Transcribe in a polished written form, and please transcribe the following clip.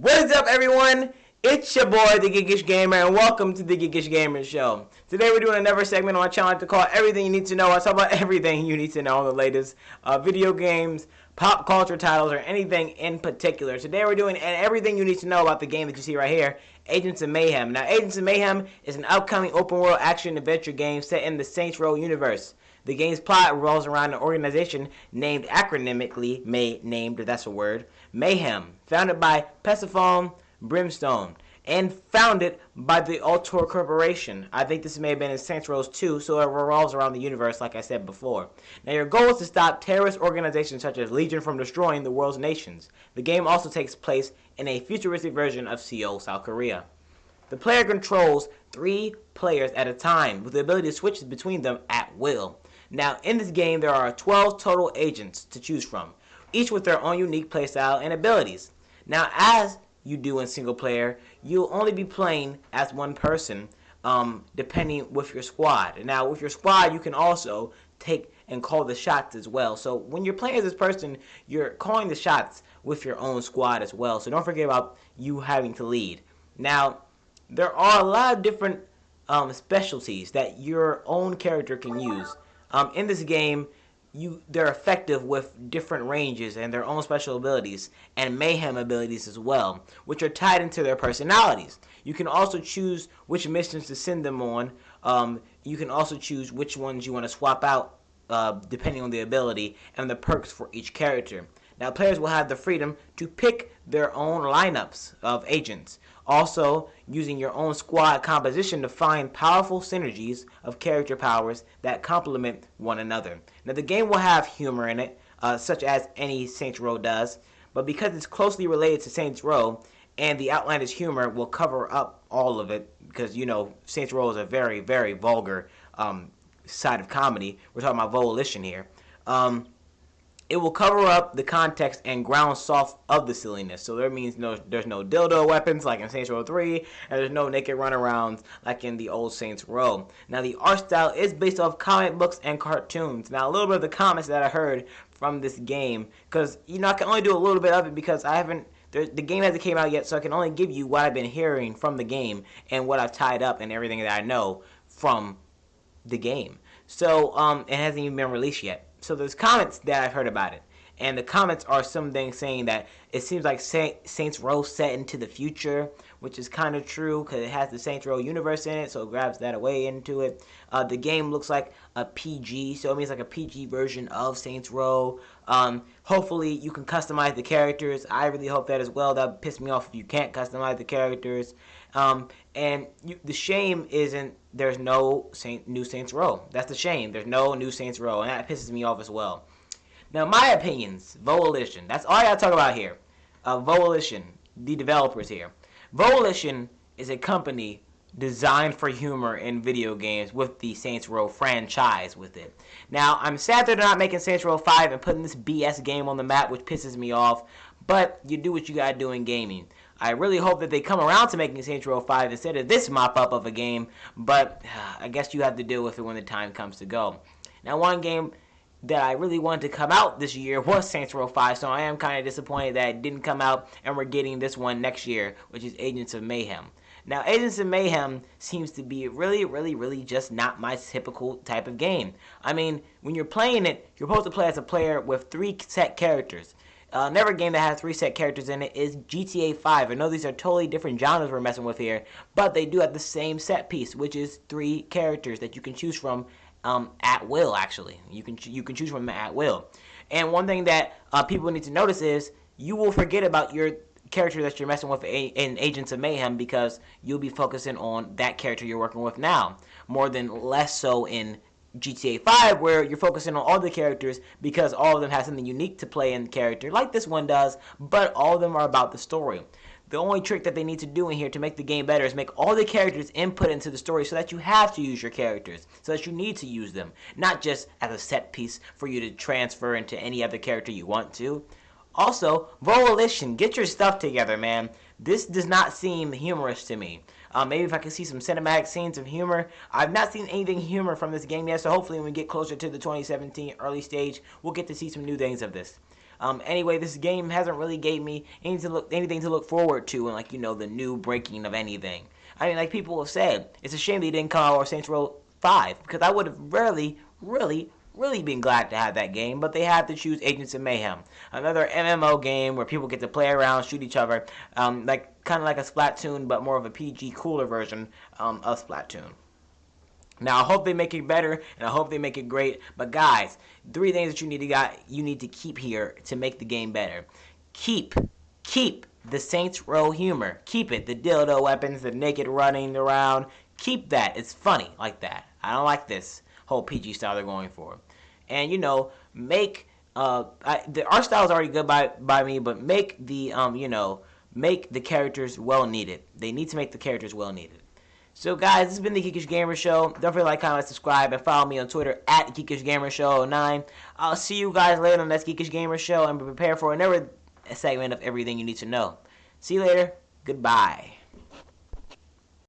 What is up, everyone? It's your boy, the Geekish Gamer, and welcome to the Geekish Gamer Show. Today we're doing another segment on my channel to call Everything You Need to Know. I talk about everything you need to know on the latest video games, pop culture titles, or anything in particular. Today we're doing everything you need to know about the game that you see right here, Agents of Mayhem. Now, Agents of Mayhem is an upcoming open-world action-adventure game set in the Saints Row universe. The game's plot revolves around an organization named acronymically, that's a word, Mayhem, founded by Persephone Brimstone, and founded by the Ultor Corporation. I think this may have been in Saints Row 2, so it revolves around the universe like I said before. Now, your goal is to stop terrorist organizations such as Legion from destroying the world's nations. The game also takes place in a futuristic version of Seoul, South Korea. The player controls 3 players at a time, with the ability to switch between them at will. Now, in this game, there are 12 total agents to choose from, each with their own unique playstyle and abilities. Now, as you do in single player, you'll only be playing as one person, depending with your squad. Now, with your squad, you can also take and call the shots as well. So when you're playing as this person, you're calling the shots with your own squad as well. So don't forget about you having to lead. Now, there are a lot of different specialties that your own character can use. In this game, they're effective with different ranges and their own special abilities and mayhem abilities as well, which are tied into their personalities. You can also choose which missions to send them on. You can also choose which ones you want to swap out depending on the ability and the perks for each character. Now, players will have the freedom to pick their own lineups of agents, also using your own squad composition to find powerful synergies of character powers that complement one another. Now, the game will have humor in it, such as any Saints Row does, but because it's closely related to Saints Row, and the outlandish humor will cover up all of it, because, you know, Saints Row is a very, very vulgar side of comedy. We're talking about volition here. It will cover up the context and ground soft of the silliness. So that means there's no dildo weapons like in Saints Row 3, and there's no naked runarounds like in the old Saints Row. Now, the art style is based off comic books and cartoons. Now, a little bit of the comments that I heard from this game, because, you know, I can only do a little bit of it because the game hasn't came out yet, so I can only give you what I've been hearing from the game and what I've tied up and everything that I know from the game. So, it hasn't even been released yet. So there's comments that I've heard about it. And the comments are something saying that it seems like Saints Row set into the future, which is kind of true because it has the Saints Row universe in it, so it grabs that away into it. The game looks like a PG, so it means like a PG version of Saints Row. Hopefully you can customize the characters. I really hope that as well. That would piss me off if you can't customize the characters. The shame isn't there's no new Saints Row. That's the shame. There's no new Saints Row, and that pisses me off as well. Now, my opinions, Volition. That's all I gotta talk about here. Volition, the developers here. Volition is a company designed for humor in video games with the Saints Row franchise with it. Now, I'm sad they're not making Saints Row 5 and putting this BS game on the map, which pisses me off, but you do what you gotta do in gaming. I really hope that they come around to making Saints Row 5 instead of this mop-up of a game, but I guess you have to deal with it when the time comes to go. Now, one game that I really wanted to come out this year was Saints Row 5, so I am kind of disappointed that it didn't come out and we're getting this one next year, which is Agents of Mayhem. Now, Agents of Mayhem seems to be really just not my typical type of game. I mean, when you're playing it, you're supposed to play as a player with 3 set characters. Another game that has 3 set characters in it is GTA 5. I know these are totally different genres we're messing with here, but they do have the same set piece, which is 3 characters that you can choose from at will, actually. You can choose from at will. And one thing that people need to notice is you will forget about your character that you're messing with in Agents of Mayhem because you'll be focusing on that character you're working with now, more than less so in GTA 5, where you're focusing on all the characters because all of them have something unique to play in the character, like this one does, but all of them are about the story. The only trick that they need to do in here to make the game better is make all the characters input into the story so that you have to use your characters, so that you need to use them, not just as a set piece for you to transfer into any other character you want to. Also, Volition, get your stuff together, man. This does not seem humorous to me. Maybe if I can see some cinematic scenes of humor. I've not seen anything humor from this game yet, so hopefully when we get closer to the 2017 early stage, we'll get to see some new things of this. Anyway, this game hasn't really gave me anything to look forward to, and like the new breaking of anything. I mean, like people have said, it's a shame they didn't come out with Saints Row 5 because I would have really been glad to have that game, but they had to choose Agents of Mayhem, another MMO game where people get to play around, shoot each other, like kind of like a Splatoon, but more of a PG, cooler version of Splatoon. Now I hope they make it better, and I hope they make it great. But guys, 3 things that you need to keep here to make the game better. Keep the Saints Row humor. Keep it. The dildo weapons, the naked running around. Keep that. It's funny like that. I don't like this whole PG style they're going for. And make the art style is already good by me, but make the make the characters well needed. They need to make the characters well needed. So guys, this has been the Geekish Gamer Show. Don't forget to like, comment, subscribe, and follow me on Twitter at Geekish Gamer Show 09. I'll see you guys later on the next Geekish Gamer Show, and be prepared for another segment of everything you need to know. See you later. Goodbye.